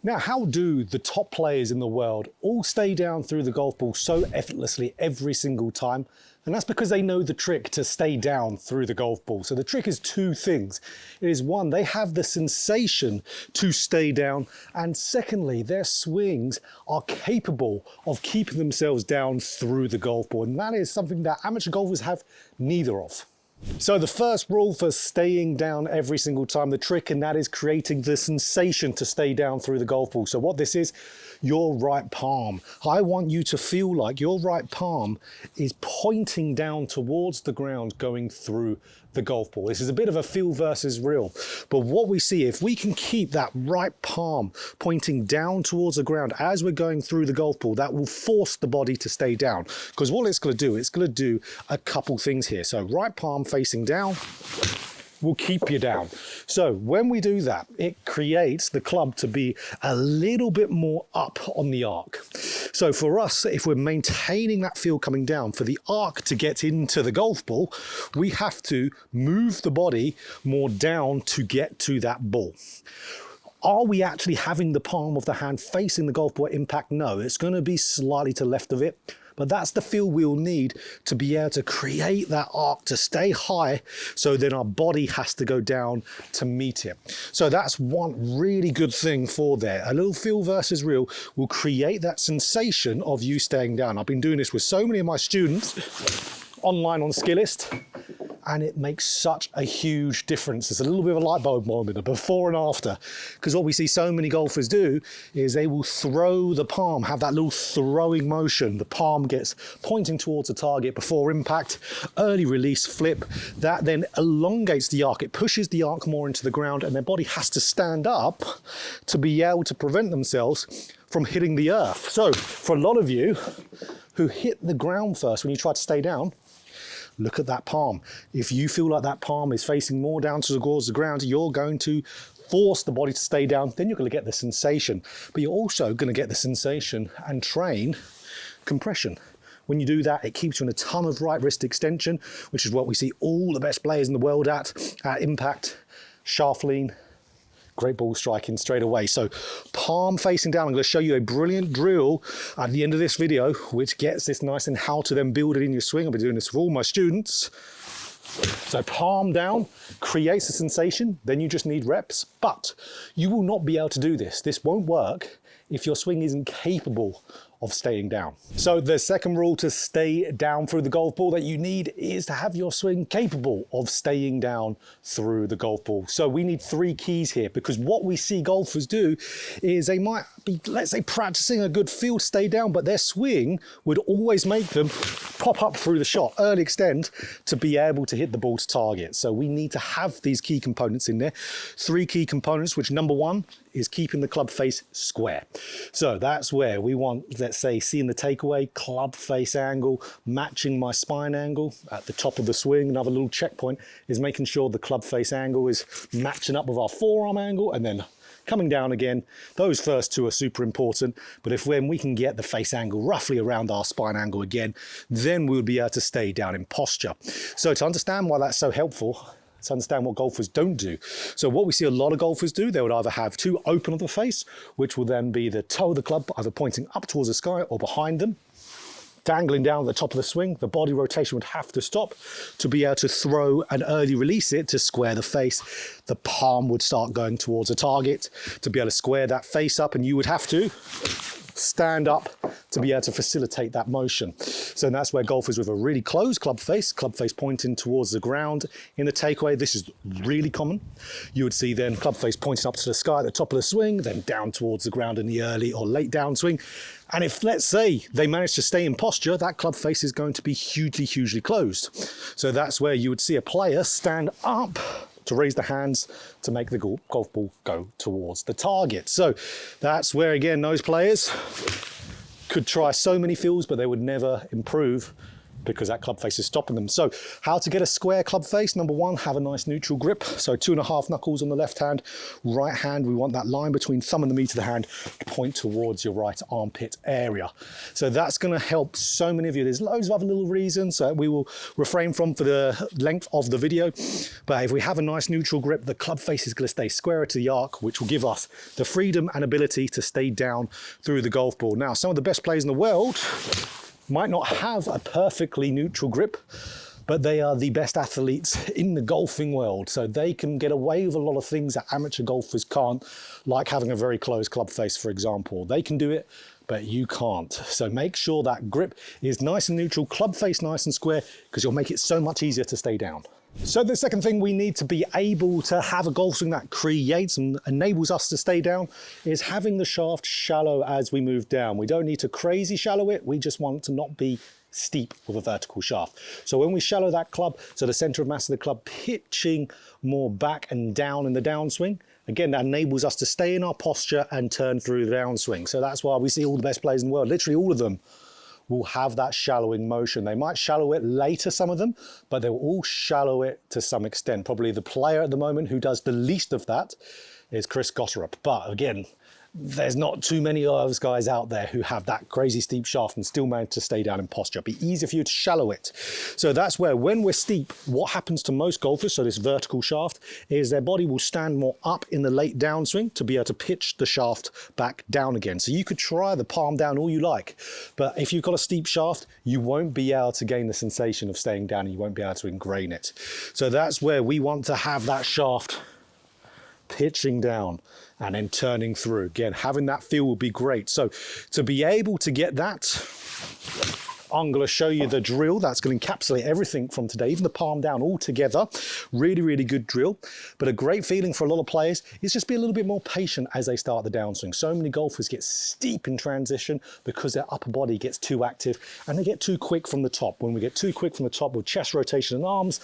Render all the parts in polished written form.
Now, how do the top players in the world all stay down through the golf ball so effortlessly every single time? And that's because they know the trick to stay down through the golf ball. So the trick is two things. It is one, they have the sensation to stay down. And secondly, their swings are capable of keeping themselves down through the golf ball. And that is something that amateur golfers have neither of. So the first rule for staying down every single time, the trick, and that is creating the sensation to stay down through the golf ball. So what this is, your right palm. I want you to feel like your right palm is pointing down towards the ground going through the golf ball. This is a bit of a feel versus real, but what we see, if we can keep that right palm pointing down towards the ground as we're going through the golf ball, that will force the body to stay down. Because what it's going to do, it's going to do a couple things here. So right palm facing down will keep you down. So when we do that, it creates the club to be a little bit more up on the arc. So for us, if we're maintaining that feel coming down, for the arc to get into the golf ball, we have to move the body more down to get to that ball. Are we actually having the palm of the hand facing the golf ball at impact? No, it's going to be slightly to the left of it. But that's the feel we'll need to be able to create that arc to stay high, so then our body has to go down to meet it. So that's one really good thing for there. A little feel versus real will create that sensation of you staying down. I've been doing this with so many of my students online on Skillist, and it makes such a huge difference. It's a little bit of a light bulb moment, a before and after, because what we see so many golfers do is they will throw the palm, have that little throwing motion. The palm gets pointing towards the target before impact, early release flip, that then elongates the arc. It pushes the arc more into the ground, and their body has to stand up to be able to prevent themselves from hitting the earth. So for a lot of you who hit the ground first when you try to stay down, look at that palm. If you feel like that palm is facing more down towards the ground, you're going to force the body to stay down. Then you're going to get the sensation, but you're also going to get the sensation and train compression. When you do that, it keeps you in a ton of right wrist extension, which is what we see all the best players in the world at impact, shaft lean, great ball striking straight away. So palm facing down. I'm going to show you a brilliant drill at the end of this video, which gets this nice and how to then build it in your swing. I'll be doing this for all my students. So palm down creates a sensation, then you just need reps, but you will not be able to do this. This won't work if your swing isn't capable of staying down. So the second rule to stay down through the golf ball that you need is to have your swing capable of staying down through the golf ball. So we need three keys here, because what we see golfers do is they might be, let's say, practicing a good feel to stay down, but their swing would always make them pop up through the shot, early extend, to be able to hit the ball to target. So we need to have these key components in there. Three key components, which number one is keeping the club face square. So that's where we want, let's say, seeing the takeaway, club face angle, matching my spine angle at the top of the swing. Another little checkpoint is making sure the club face angle is matching up with our forearm angle, and then coming down again. Those first two are super important, but when we can get the face angle roughly around our spine angle again, then we'll be able to stay down in posture. So to understand why that's so helpful, to understand what golfers don't do. So what we see a lot of golfers do, they would either have too open of the face, which will then be the toe of the club either pointing up towards the sky or behind them, dangling down at the top of the swing. The body rotation would have to stop to be able to throw and early release it to square the face. The palm would start going towards the target to be able to square that face up, and you would have to stand up to be able to facilitate that motion. So that's where golfers with a really closed club face pointing towards the ground in the takeaway, this is really common. You would see then club face pointing up to the sky at the top of the swing, then down towards the ground in the early or late downswing. And if, let's say, they manage to stay in posture, that club face is going to be hugely, hugely closed. So that's where you would see a player stand up to raise the hands to make the golf ball go towards the target. So that's where, again, those players could try so many feels, but they would never improve because that club face is stopping them. So how to get a square club face? Number one, have a nice neutral grip. So 2.5 knuckles on the left hand. Right hand, we want that line between thumb and the meat of the hand to point towards your right armpit area. So that's going to help so many of you. There's loads of other little reasons that we will refrain from for the length of the video. But if we have a nice neutral grip, the club face is going to stay squarer to the arc, which will give us the freedom and ability to stay down through the golf ball. Now, some of the best players in the world might not have a perfectly neutral grip, but they are the best athletes in the golfing world. So they can get away with a lot of things that amateur golfers can't, like having a very close club face, for example. They can do it, but you can't. So make sure that grip is nice and neutral, club face nice and square, because you'll make it so much easier to stay down. So the second thing we need to be able to have a golf swing that creates and enables us to stay down is having the shaft shallow as we move down. We don't need to crazy shallow it, we just want it to not be steep with a vertical shaft. So when we shallow that club, so the center of mass of the club pitching more back and down in the downswing, again, that enables us to stay in our posture and turn through the downswing. So that's why we see all the best players in the world, literally all of them, will have that shallowing motion. They might shallow it later, some of them, but they'll all shallow it to some extent. Probably the player at the moment who does the least of that is Chris Gotterup. But again, there's not too many of those guys out there who have that crazy steep shaft and still manage to stay down in posture. It'd be easier for you to shallow it. So that's where, when we're steep, what happens to most golfers, so this vertical shaft, is their body will stand more up in the late downswing to be able to pitch the shaft back down again. So you could try the palm down all you like, but if you've got a steep shaft, you won't be able to gain the sensation of staying down and you won't be able to ingrain it. So that's where we want to have that shaft pitching down and then turning through. Again, having that feel will be great. So to be able to get that, I'm going to show you the drill that's going to encapsulate everything from today, even the palm down all together. Really, really good drill. But a great feeling for a lot of players is just be a little bit more patient as they start the downswing. So many golfers get steep in transition because their upper body gets too active and they get too quick from the top. When we get too quick from the top with chest rotation and arms,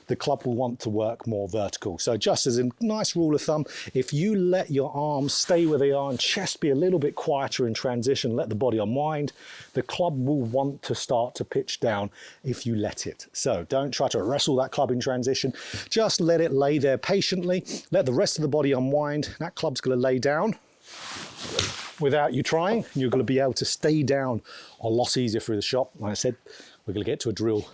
the club will want to work more vertical. So just as a nice rule of thumb, if you let your arms stay where they are and chest be a little bit quieter in transition, let the body unwind, the club will want to start to pitch down if you let it. So don't try to wrestle that club in transition, just let it lay there patiently, let the rest of the body unwind. That club's going to lay down without you trying. You're going to be able to stay down a lot easier through the shot. Like I said, we're going to get to a drill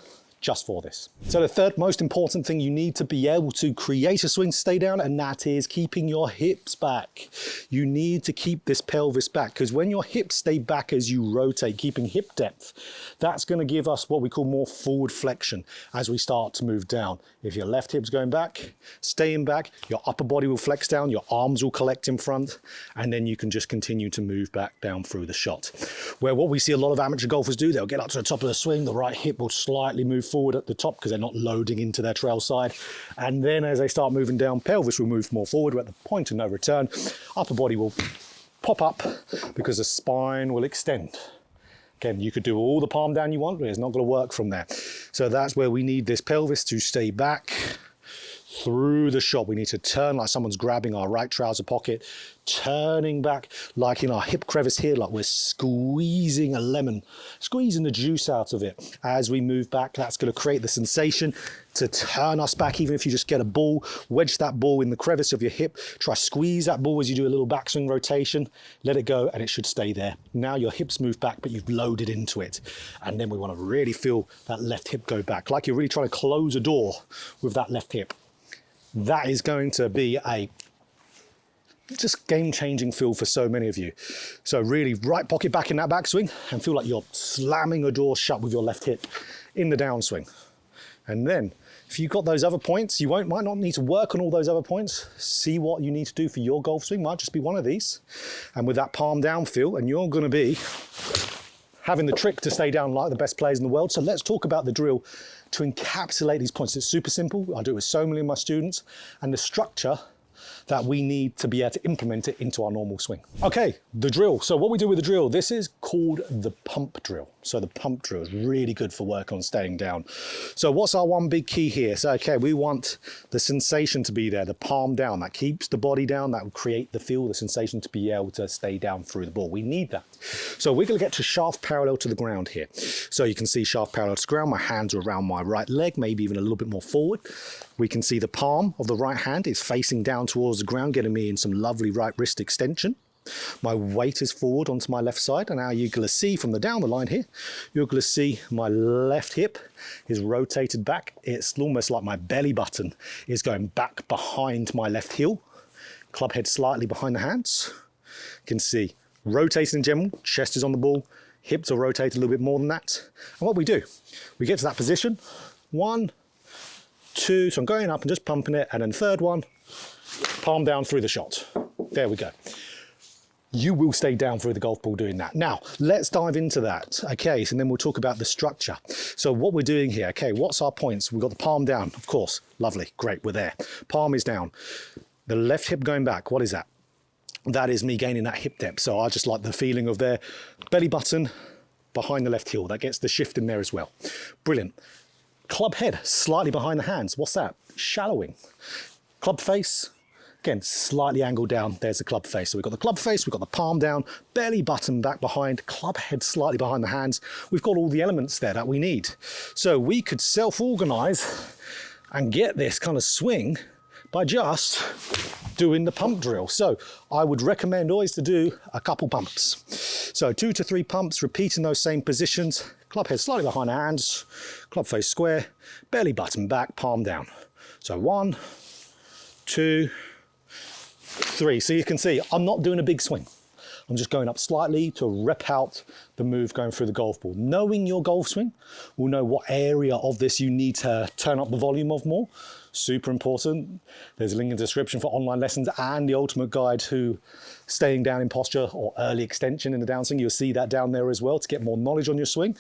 just for this. So the third most important thing you need to be able to create a swing to stay down, and that is keeping your hips back. You need to keep this pelvis back, because when your hips stay back as you rotate, keeping hip depth, that's going to give us what we call more forward flexion as we start to move down. If your left hip's going back, staying back, your upper body will flex down, your arms will collect in front, and then you can just continue to move back down through the shot. Where what we see a lot of amateur golfers do, they'll get up to the top of the swing, the right hip will slightly move forward at the top because they're not loading into their trail side, and then as they start moving down, pelvis will move more forward. We're at the point of no return, upper body will pop up because the spine will extend. Again, you could do all the palm down you want, but it's not going to work from there. So that's where we need this pelvis to stay back through the shot. We need to turn like someone's grabbing our right trouser pocket, turning back like in our hip crevice here, like we're squeezing a lemon, squeezing the juice out of it. As we move back, that's going to create the sensation to turn us back. Even if you just get a ball, wedge that ball in the crevice of your hip, try squeeze that ball as you do a little backswing rotation, let it go, and it should stay there. Now your hips move back, but you've loaded into it. And then we want to really feel that left hip go back, like you're really trying to close a door with that left hip. That is going to be a just game-changing feel for so many of you. So really right pocket back in that backswing and feel like you're slamming a door shut with your left hip in the downswing. And then if you've got those other points, you might not need to work on all those other points. See what you need to do for your golf swing. Might just be one of these. And with that palm down feel, and you're going to be having the trick to stay down like the best players in the world. So let's talk about the drill to encapsulate these points. It's super simple. I do it with so many of my students. And the structure that we need to be able to implement it into our normal swing. Okay, the drill. So what we do with the drill, this is called the pump drill. So the pump drill is really good for work on staying down. So what's our one big key here? So, okay, we want the sensation to be there, the palm down. That keeps the body down. That will create the feel, the sensation to be able to stay down through the ball. We need that. So we're going to get to shaft parallel to the ground here. So you can see shaft parallel to the ground. My hands are around my right leg, maybe even a little bit more forward. We can see the palm of the right hand is facing down towards the ground, getting me in some lovely right wrist extension. My weight is forward onto my left side, and now you're going to see from the down the line here, you're going to see my left hip is rotated back. It's almost like my belly button is going back behind my left heel. Club head slightly behind the hands. You can see rotating in general, chest is on the ball, hips are rotated a little bit more than that. And what we do, we get to that position, 1, 2, so I'm going up and just pumping it, and then third one, palm down through the shot. There we go. You will stay down through the golf ball doing that. Now, let's dive into that. Okay, so then we'll talk about the structure. So what we're doing here, okay, what's our points? We've got the palm down, of course, lovely, great, we're there. Palm is down. The left hip going back, what is that? That is me gaining that hip depth. So I just like the feeling of their belly button behind the left heel. That gets the shift in there as well. Brilliant. Club head slightly behind the hands. What's that? Shallowing. Club face, again, slightly angled down. There's the club face. So we've got the club face, we've got the palm down, belly button back behind, club head slightly behind the hands. We've got all the elements there that we need. So we could self-organize and get this kind of swing by just doing the pump drill. So I would recommend always to do a couple pumps. So 2 to 3 pumps, repeating those same positions. Club head slightly behind the hands, club face square, belly button back, palm down. So 1, 2, 3. So you can see I'm not doing a big swing. I'm just going up slightly to rep out the move going through the golf ball. Knowing your golf swing will know what area of this you need to turn up the volume of more. Super important. There's a link in the description for online lessons and the ultimate guide to staying down in posture or early extension in the downswing. You'll see that down there as well to get more knowledge on your swing.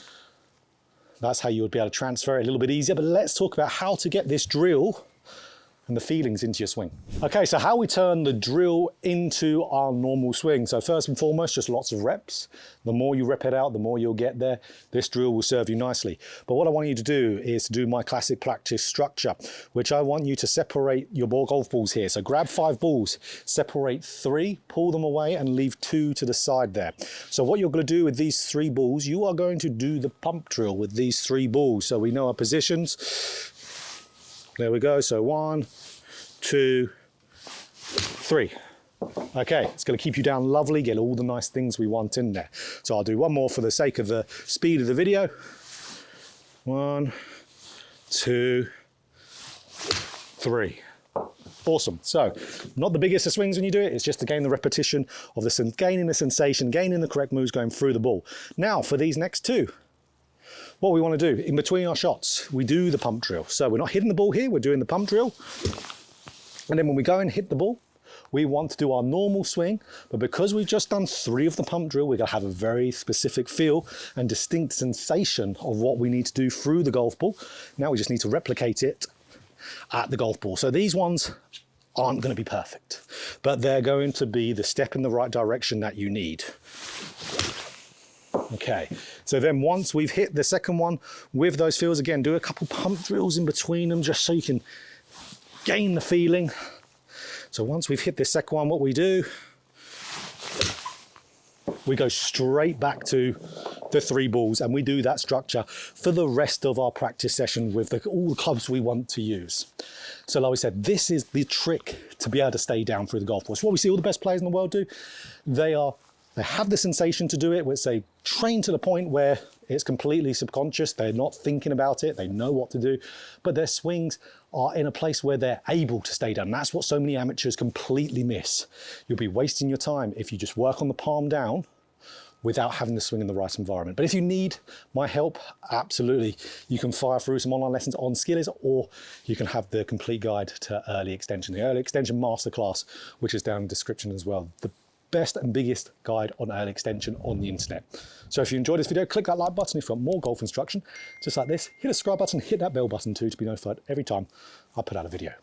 That's how you would be able to transfer it a little bit easier. But let's talk about how to get this drill and the feelings into your swing. Okay, so how we turn the drill into our normal swing. So first and foremost, just lots of reps. The more you rep it out, the more you'll get there. This drill will serve you nicely. But what I want you to do is to do my classic practice structure, which I want you to separate your golf balls here. So grab 5 balls, separate 3, pull them away and leave 2 to the side there. So what you're gonna do with these 3 balls, you are going to do the pump drill with these 3 balls. So we know our positions. There we go, so 1, 2, 3. Okay, it's gonna keep you down lovely, get all the nice things we want in there. So I'll do one more for the sake of the speed of the video. 1, 2, 3. Awesome. So not the biggest of swings when you do it, it's just to gain the repetition of gaining the sensation, gaining the correct moves going through the ball. Now for these next 2, what we want to do in between our shots, we do the pump drill. So we're not hitting the ball here, we're doing the pump drill. And then when we go and hit the ball, we want to do our normal swing, but because we've just done 3 of the pump drill, we're going to have a very specific feel and distinct sensation of what we need to do through the golf ball. Now we just need to replicate it at the golf ball. So these ones aren't going to be perfect, but they're going to be the step in the right direction that you need. Okay, so then once we've hit the second one with those feels, again, do a couple pump drills in between them just so you can gain the feeling. So once we've hit this second one, what we do, we go straight back to the 3 balls and we do that structure for the rest of our practice session with all the clubs we want to use. So like we said, this is the trick to be able to stay down through the golf ball. It's what we see all the best players in the world do. They have the sensation to do it, which they train to the point where it's completely subconscious. They're not thinking about it. They know what to do, but their swings are in a place where they're able to stay down. That's what so many amateurs completely miss. You'll be wasting your time if you just work on the palm down without having the swing in the right environment. But if you need my help, absolutely, you can fire through some online lessons on Skillers, or you can have the complete guide to early extension, the early extension masterclass, which is down in the description as well. The best and biggest guide on early extension on the internet. So if you enjoyed this video, click that like button. If you want more golf instruction, just like this, hit the subscribe button, hit that bell button too to be notified every time I put out a video.